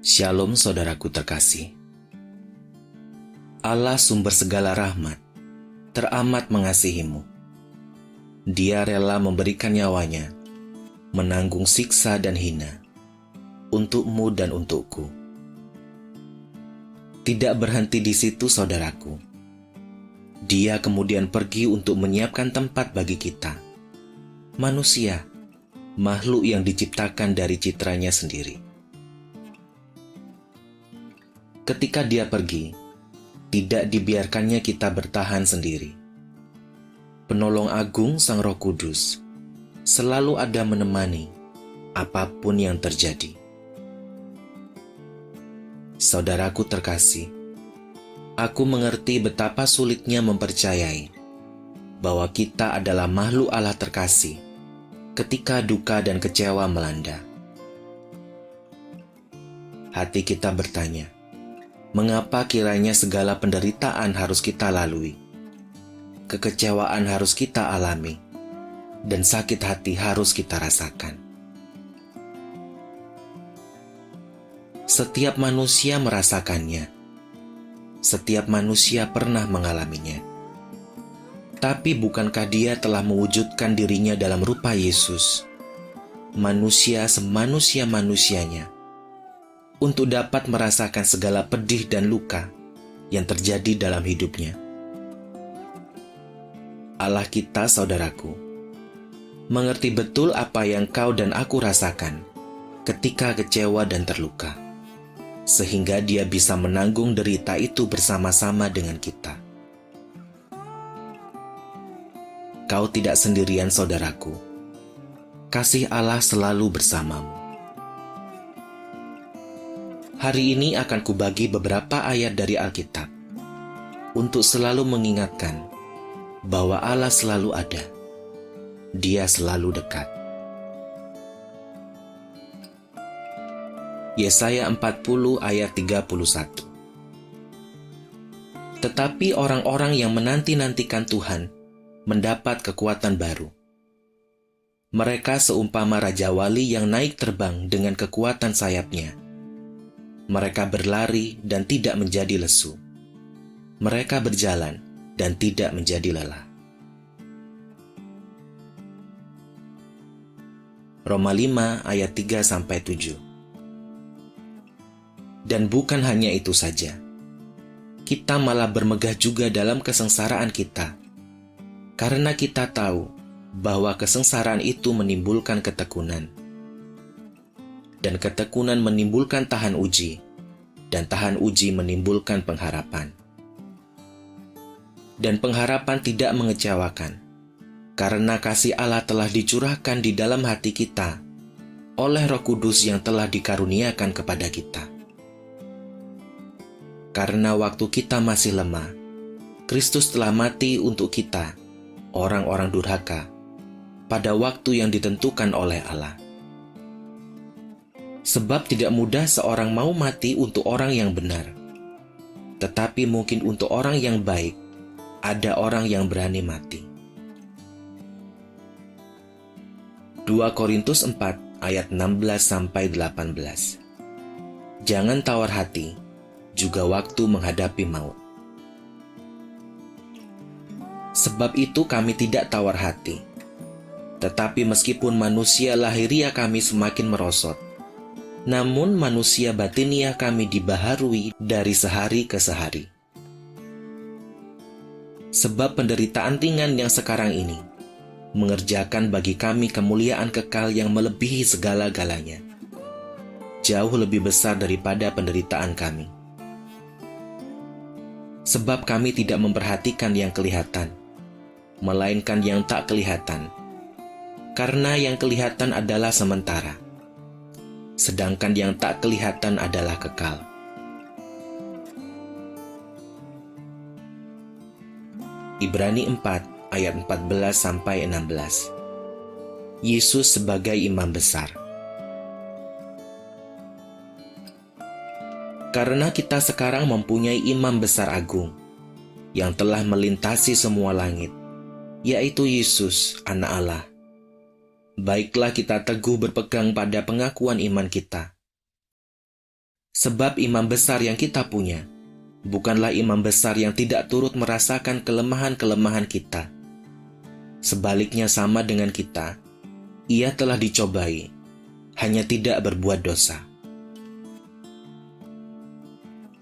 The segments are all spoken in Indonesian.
Shalom saudaraku terkasih. Allah sumber segala rahmat, teramat mengasihimu. Dia rela memberikan nyawanya, menanggung siksa dan hina, untukmu dan untukku. Tidak berhenti di situ saudaraku. Dia kemudian pergi untuk menyiapkan tempat bagi kita, manusia, makhluk yang diciptakan dari citranya sendiri. Ketika dia pergi, tidak dibiarkannya kita bertahan sendiri. Penolong agung Sang Roh Kudus selalu ada menemani apapun yang terjadi. Saudaraku terkasih, aku mengerti betapa sulitnya mempercayai bahwa kita adalah makhluk Allah terkasih ketika duka dan kecewa melanda. Hati kita bertanya, mengapa kiranya segala penderitaan harus kita lalui, kekecewaan harus kita alami, dan sakit hati harus kita rasakan? Setiap manusia merasakannya. Setiap manusia pernah mengalaminya. Tapi bukankah Dia telah mewujudkan dirinya dalam rupa Yesus, manusia semanusia-manusianya, untuk dapat merasakan segala pedih dan luka yang terjadi dalam hidupnya? Allah kita, saudaraku, mengerti betul apa yang kau dan aku rasakan ketika kecewa dan terluka, sehingga Dia bisa menanggung derita itu bersama-sama dengan kita. Kau tidak sendirian, saudaraku. Kasih Allah selalu bersamamu. Hari ini akan kubagi beberapa ayat dari Alkitab untuk selalu mengingatkan bahwa Allah selalu ada. Dia selalu dekat. Yesaya 40 ayat 31. Tetapi orang-orang yang menanti-nantikan Tuhan mendapat kekuatan baru. Mereka seumpama raja wali yang naik terbang dengan kekuatan sayapnya. Mereka berlari dan tidak menjadi lesu. Mereka berjalan dan tidak menjadi lelah. Roma 5 ayat 3-7. Dan bukan hanya itu saja. Kita malah bermegah juga dalam kesengsaraan kita, karena kita tahu bahwa kesengsaraan itu menimbulkan ketekunan. Dan ketekunan menimbulkan tahan uji, dan tahan uji menimbulkan pengharapan. Dan pengharapan tidak mengecewakan, karena kasih Allah telah dicurahkan di dalam hati kita oleh Roh Kudus yang telah dikaruniakan kepada kita. Karena waktu kita masih lemah, Kristus telah mati untuk kita, orang-orang durhaka, pada waktu yang ditentukan oleh Allah. Sebab tidak mudah seorang mau mati untuk orang yang benar. Tetapi mungkin untuk orang yang baik, ada orang yang berani mati. 2 Korintus 4 ayat 16-18. Jangan tawar hati, juga waktu menghadapi maut. Sebab itu kami tidak tawar hati. Tetapi meskipun manusia lahiriah kami semakin merosot, namun manusia batiniah kami dibaharui dari sehari ke sehari. Sebab penderitaan ringan yang sekarang ini mengerjakan bagi kami kemuliaan kekal yang melebihi segala-galanya, jauh lebih besar daripada penderitaan kami. Sebab kami tidak memperhatikan yang kelihatan, melainkan yang tak kelihatan, karena yang kelihatan adalah sementara, sedangkan yang tak kelihatan adalah kekal. Ibrani 4 ayat 14-16. Yesus sebagai imam besar. Karena kita sekarang mempunyai imam besar agung yang telah melintasi semua langit, yaitu Yesus, Anak Allah. Baiklah kita teguh berpegang pada pengakuan iman kita. Sebab imam besar yang kita punya bukanlah imam besar yang tidak turut merasakan kelemahan-kelemahan kita. Sebaliknya sama dengan kita, ia telah dicobai, hanya tidak berbuat dosa.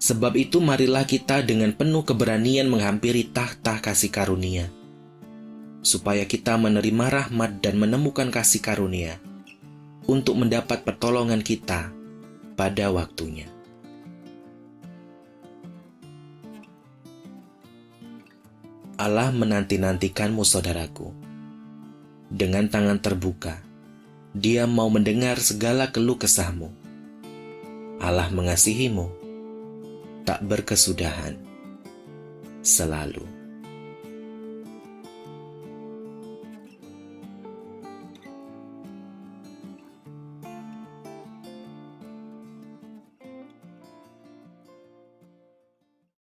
Sebab itu marilah kita dengan penuh keberanian menghampiri tahta kasih karunia, supaya kita menerima rahmat dan menemukan kasih karunia untuk mendapat pertolongan kita pada waktunya. Allah menanti-nantikanmu, saudaraku. Dengan tangan terbuka, Dia mau mendengar segala keluh kesahmu. Allah mengasihimu, tak berkesudahan, selalu.